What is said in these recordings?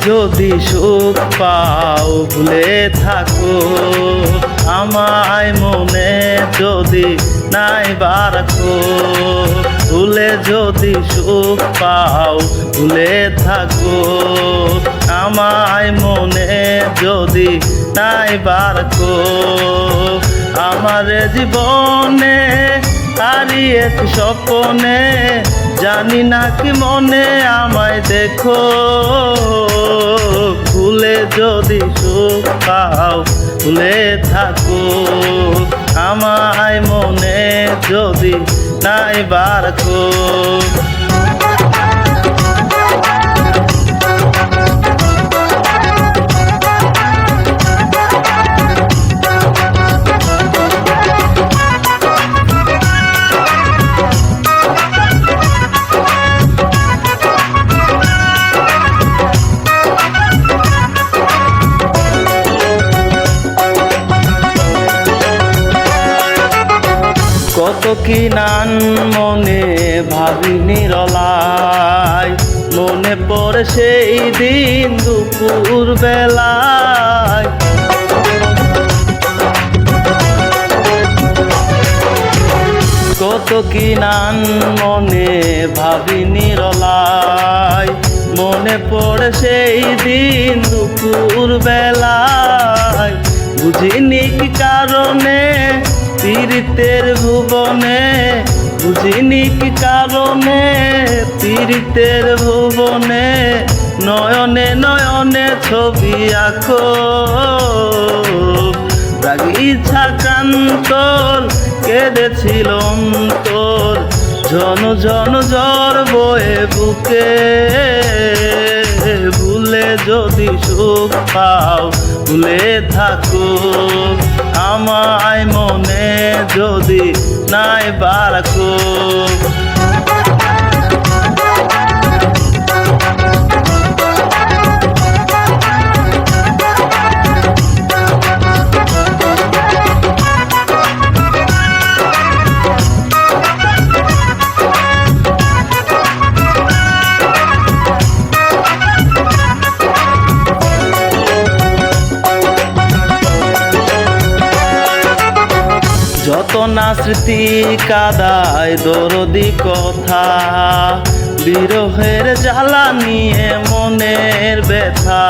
যদি সুখ পাও ভুলে থাকো আমায় মনে যদি নাইবা রাখো। ভুলে যদি সুখ পাও ভুলে থাকো আমায় মনে যদি নাইবা রাখো। আমার জীবনে হারিয়েছি স্বপ্নে জানি না কি মনে আমায় দেখো। ভুলে যদি সুখ পাও ভুলে থাকো আমায় মনে যদি নাইবা রাখো। কত কি নান মনে ভাবি নিরলায় মনে পড়ে সেই দিন দুপুর বেলায়। কত কি নান মনে ভাবি নিরলায় মনে পড়ে সেই দিন দুপুর বেলায়। বুঝিনি কি কারণে পীড়িতের ভুবনে বুঝিনি কি কারণে পীড়িতের ভুবনে নয়নে নয়নে ছবি আঁকো। রাগী ছাকান্তর কেঁদেছিল অন্তর জন জন জ্বর বয়ে বুকে। ভুলে যদি সুখ পাও ভুলে থাকো আমায় মনে যদি নাইবা রাখো। যত না স্মৃতি কাদায় দরদি কথা বিরহের জ্বালা নিয়ে মনের ব্যথা।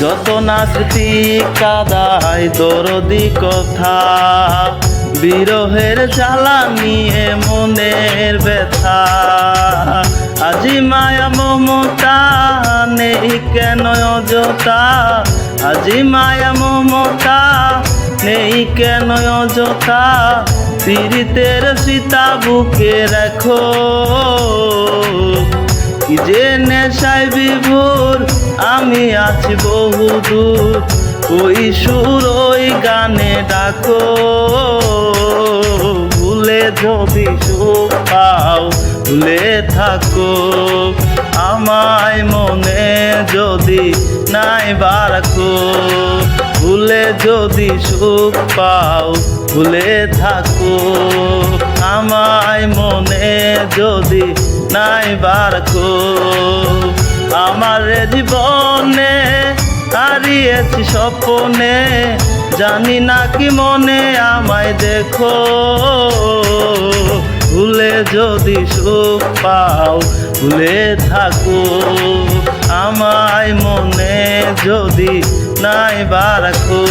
যত না স্মৃতি কাদায় দরদি কথা বিরহের জ্বালা নিয়ে মনের ব্যথা। আজি মায়া মমতা নেই কেন অযথা আজি মায়া মমতা নেই কেন অযথা। পীড়িতের সীতা বুকে রাখো কি যে নেশায় বিভোর আমি আছি বহুদূর। ওই সুর ওই গানে ডাকো ভুলে যদি সুখ পাও ভুলে থাকো আমায় মনে যদি নাইবা রাখো। ভুলে যদি সুখ পাও ভুলে থাকো আমায় মনে যদি নাইবা রাখো। আমার জীবনে হারিয়েছি স্বপ্নে জানি না কি মনে আমায় দেখো। ভুলে যদি সুখ পাও ভুলে থাকো আমায় মনে যদি নাইবা রাখো।